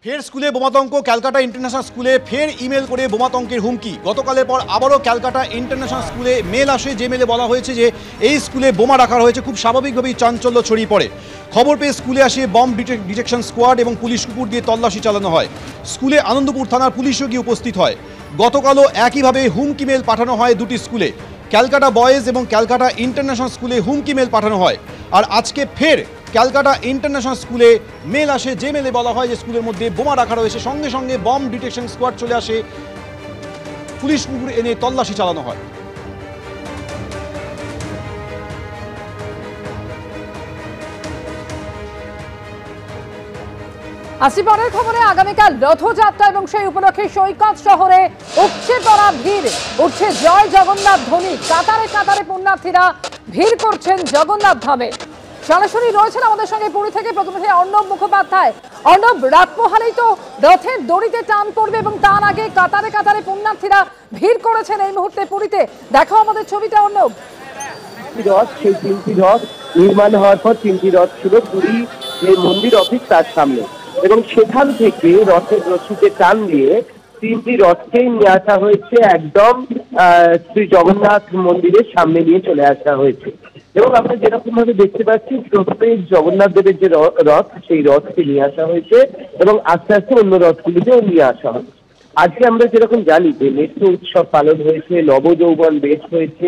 ফের স্কুলে বোমাতঙ্ক। ক্যালকাটা ইন্টারন্যাশনাল স্কুলে ফের ইমেল করে বোমাতঙ্কের হুমকি। গতকালের পর আবারও ক্যালকাটা ইন্টারন্যাশনাল স্কুলে মেল আসে, যে মেলে বলা হয়েছে যে এই স্কুলে বোমা রাখা হয়েছে। খুব স্বাভাবিকভাবেই চাঞ্চল্য ছড়িয়ে পড়ে। খবর পেয়ে স্কুলে আসে বম্ব ডিটেকশন স্কোয়াড এবং পুলিশ কুকুর দিয়ে তল্লাশি চালানো হয়। স্কুলে আনন্দপুর থানার পুলিশও গিয়ে উপস্থিত হয়। গতকালও একইভাবে হুমকি মেল পাঠানো হয় দুটি স্কুলে, ক্যালকাটা বয়েজ এবং ক্যালকাটা ইন্টারন্যাশনাল স্কুলে হুমকি মেল পাঠানো হয়। আর আজকে ফের ক্যালকাটা ইন্টারন্যাশনাল স্কুলে মেল আসে, যে মেলে বলা হয় যে স্কুলের মধ্যে বোমা রাখা রয়েছে। সঙ্গে সঙ্গে বম্ব ডিটেকশন স্কোয়াড চলে আসে, পুলিশ কুকুর এনে তল্লাশি চালানো হয়। আসি পরের খবরে। আগামীকাল রথযাত্রা এবং সেই উপলক্ষে সৈকত শহরে উপচে পড়া ভিড়, উঠছে জয় জগন্নাথ ধ্বনি। কাতারে কাতারে পুণ্যার্থীরা ভিড় করছেন জগন্নাথ ধামে। সরাসরি রয়েছেন আমাদের সঙ্গে পুরী থেকে প্রতিনিধি অর্ণব মুখোপাধ্যায়। অর্ণব, রাত পোহালেই তো রথের দড়িতে টান পড়বে এবং তার আগে কাতারে কাতারে পুণ্যার্থীরা ভিড় করেছেন এই মুহূর্তে পুরীতে। দেখো আমাদের ছবিটা অর্ণব। রথ, সেই তিনটি রথ নির্মাণ হওয়ার পর তিনটি রথ ছিল পুরী যে মন্দির অফিস তার সামনে, এবং সেখান থেকে রথের রশিতে টান দিয়ে তিনটি রথকেই নিয়ে আসা হয়েছে একদম শ্রী জগন্নাথ মন্দিরের সামনে নিয়ে চলে আসা হয়েছে। এবং আমরা যেরকম ভাবে দেখতে পাচ্ছি, প্রথমে জগন্নাথ দেবের যে রথ, সেই রথকে নিয়ে আসা হয়েছে এবং আস্তে আস্তে অন্য রথগুলিতেও নিয়ে আসা হয়। আজকে আমরা যেরকম জানি যে নেত্র উৎসব পালন হয়েছে, নবযৌবন বেশ হয়েছে,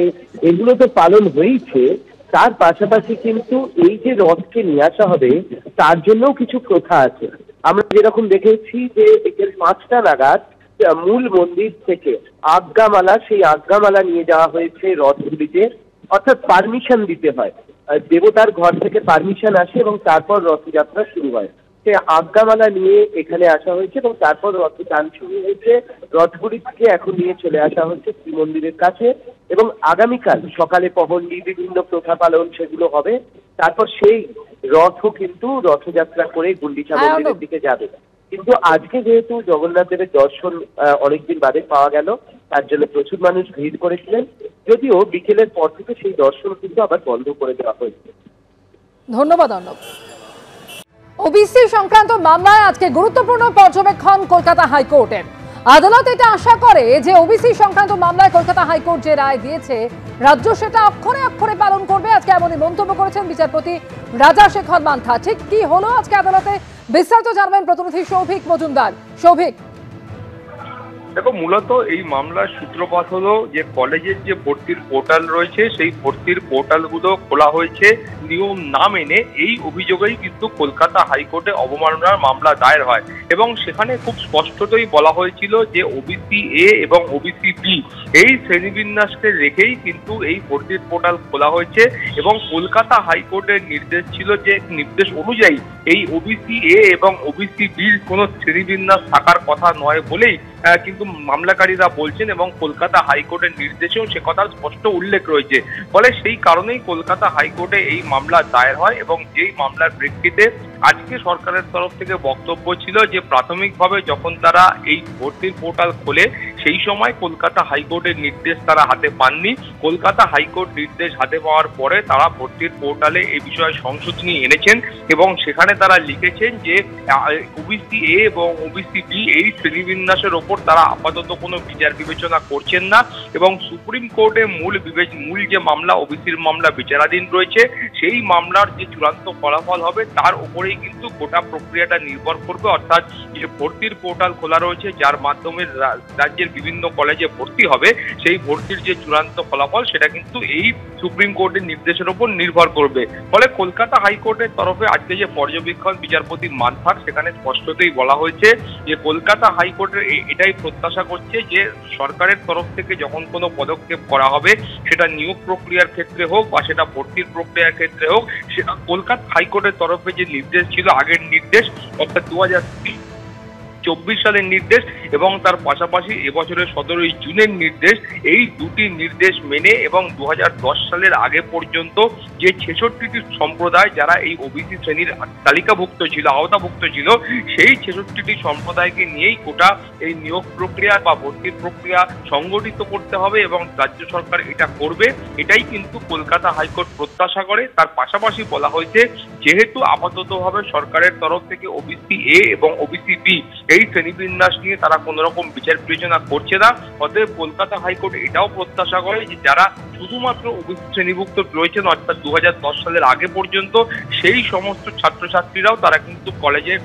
এগুলো তো পালন হয়েছে। তার পাশাপাশি কিন্তু এই যে রথকে নিয়ে আসা হবে তার জন্যও কিছু প্রথা আছে। আমরা যেরকম দেখেছি যে বিকেল 5টা নাগাদ মূল মন্দির থেকে আজ্ঞামালা, সেই আজ্ঞামালা নিয়ে যাওয়া হয়েছে রথগুলিতে, অর্থাৎ পারমিশন দিতে হয়, দেবতার ঘর থেকে পারমিশন আসে এবং তারপর রথযাত্রা শুরু হয়। সে আজ্ঞামালা নিয়ে এখানে আসা হয়েছে এবং তারপর রথে টান শুরু হয়েছে। রথগুলি থেকে এখন নিয়ে চলে আসা হচ্ছে শ্রীমন্দিরের কাছে এবং আগামীকাল সকালে পহন্ডি, বিভিন্ন প্রথা পালন সেগুলো হবে। তারপর সেই রথও কিন্তু রথযাত্রা করে গুন্ডিচা মন্দিরের দিকে যাবে। কিন্তু আজকে যেহেতু জগন্নাথ দেবের দর্শন অনেকদিন বাদে পাওয়া গেল, তার জন্য প্রচুর মানুষ ভিড় করেছিলেন, যদিও বিকেলের পর থেকে সেই দর্শন কিন্তু আবার বন্ধ করে দেওয়া হয়েছে। ধন্যবাদ অর্ণব। ওবিসি সংক্রান্ত মামলায় আজকে গুরুত্বপূর্ণ পর্যবেক্ষণ কলকাতা হাইকোর্টের। আদালত এটা আশা করে যে ওবিসি সংক্রান্ত মামলায় কলকাতা হাইকোর্ট যে রায় দিয়েছে রাজ্য সেটা অক্ষরে অক্ষরে পালন করবে। আজকে এমনই মন্তব্য করেছেন বিচারপতি রাজাশেখর মান্থা। ঠিক কি হলো আজকে আদালতে, বিস্তারিত জানবেন প্রতিনিধি সৌভিক মজুমদার। সৌভিক, দেখো, মূলত এই মামলার সূত্রপাত হলো যে কলেজের যে ভর্তির পোর্টাল রয়েছে সেই ভর্তির পোর্টালগুলো খোলা হয়েছে নিয়ম না মেনে। এই অভিযোগেই কিন্তু কলকাতা হাইকোর্টে অবমাননার মামলা দায়ের হয় এবং সেখানে খুব স্পষ্টতই বলা হয়েছিল যে ওবিসি এ এবং ওবিসি বি এই শ্রেণীবিন্যাসকে রেখেই কিন্তু এই ভর্তির পোর্টাল খোলা হয়েছে এবং কলকাতা হাইকোর্টের নির্দেশ ছিল যে নির্দেশ অনুযায়ী এই ওবিসি এ এবং ওবিসি বির কোনো শ্রেণীবিন্যাস থাকার কথা নয় বলেই কিন্তু মামলাকারীরা বলছেন এবং কলকাতা হাইকোর্টের নির্দেশেও সে কথার স্পষ্ট উল্লেখ রয়েছে। ফলে সেই কারণেই কলকাতা হাইকোর্টে এই মামলা দায়ের হয় এবং যেই মামলার প্রেক্ষিতে আজকে সরকারের তরফ থেকে বক্তব্য ছিল যে প্রাথমিকভাবে যখন তারা এই ভর্তির পোর্টাল খোলে সেই সময় কলকাতা হাইকোর্টের নির্দেশ তারা হাতে পাননি। কলকাতা হাইকোর্ট নির্দেশ হাতে পাওয়ার পরে তারা ভর্তির পোর্টালে এই বিষয়ে সংশোধনী এনেছেন এবং সেখানে তারা লিখেছেন যে ওবিসি এ এবং ওবিসি বি এই শ্রেণীবিন্যাসের ওপর তারা আপাতত কোনো বিচার বিবেচনা করছেন না এবং সুপ্রিম কোর্টে মূল যে মামলা ওবিসির মামলা বিচারাধীন রয়েছে সেই মামলার যে চূড়ান্ত ফলাফল হবে তার উপরেই কিন্তু গোটা প্রক্রিয়াটা নির্ভর করবে। অর্থাৎ যে ভর্তির পোর্টাল খোলা রয়েছে যার মাধ্যমে রাজ্যের বিভিন্ন কলেজে ভর্তি হবে, সেই ভর্তির যে চূড়ান্ত ফলাফল সেটা কিন্তু এই সুপ্রিম কোর্টের নির্দেশের উপর নির্ভর করবে। ফলে কলকাতা হাইকোর্টের তরফে আজকে যে পর্যবেক্ষণ বিচারপতি মান্থার, সেখানে স্পষ্টতই বলা হয়েছে যে কলকাতা হাইকোর্টের এটাই প্রত্যাশা করছে যে সরকারের তরফ থেকে যখন কোনো পদক্ষেপ করা হবে, সেটা নিয়োগ প্রক্রিয়ার ক্ষেত্রে হোক বা সেটা ভর্তির প্রক্রিয়ার ক্ষেত্রে হোক, সেটা কলকাতা হাইকোর্টের তরফে যে নির্দেশ ছিল আগের নির্দেশ, অর্থাৎ 2024 সালের নির্দেশ এবং তার পাশাপাশি এবছরের 17ই জুনের নির্দেশ, এই দুটি নির্দেশ মেনে এবং 2010 সালের আগে পর্যন্ত যে 66টি সম্প্রদায় যারা এই ওবিসি শ্রেণীর তালিকাভুক্ত ছিল, আওতাভুক্ত ছিল, সেই 66টি সম্প্রদায়কে নিয়েই গোটা এই নিয়োগ প্রক্রিয়া বা ভর্তির প্রক্রিয়া সংগঠিত করতে হবে এবং রাজ্য সরকার এটা করবে, এটাই কিন্তু কলকাতা হাইকোর্ট প্রত্যাশা করে। তার পাশাপাশি বলা হয়েছে যেহেতু আপাততভাবে সরকারের তরফ থেকে ওবিসি এ এবং ওবিসি বি এই শ্রেণীবিন্যাস নিয়ে তারা কোনো রকম বিচার বিবেচনা করছে না, অতএব কলকাতা হাইকোর্ট এটাও প্রত্যাশা করে যে যারা শুধুমাত্র ওবিসি শ্রেণীভুক্ত রয়েছেন অর্থাৎ 2010 সালের আগে পর্যন্ত সেই সমস্ত ছাত্রছাত্রীরাও তারা কিন্তু কলেজে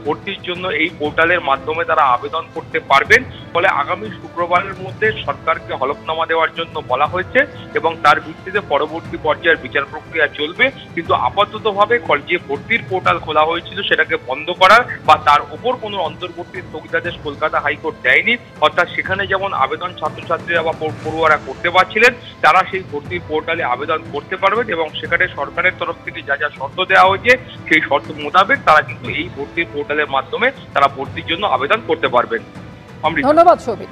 ভর্তির জন্য এই পোর্টালের মাধ্যমে তারা আবেদন করতে পারবেন। ফলে আগামী শুক্রবারের মধ্যে সরকারকে হলফনামা দেওয়ার জন্য বলা হয়েছে এবং তার ভিত্তিতে পরবর্তী পর্যায়ের বিচার প্রক্রিয়া চলবে। কিন্তু আপাততভাবে যে ভর্তির পোর্টাল খোলা হয়েছিল সেটাকে বন্ধ করার বা তার উপর কোনো অন্তর্বর্তী স্থগিতাদেশ কলকাতা হাইকোর্ট দেয়নি, অর্থাৎ সেখানে যেমন আবেদন ছাত্রছাত্রীরা বা পড়ুয়ারা করতে পারছিলেন, তারা সেই ভর্তির পোর্টালে আবেদন করতে পারবেন এবং সেখানে সরকারের তরফ থেকে যা যা শর্ত দেওয়া হয়েছে সেই শর্ত মোতাবেক তারা কিন্তু এই ভর্তির পোর্টালের মাধ্যমে তারা ভর্তির জন্য আবেদন করতে পারবেন। ধন্যবাদ শোভিত।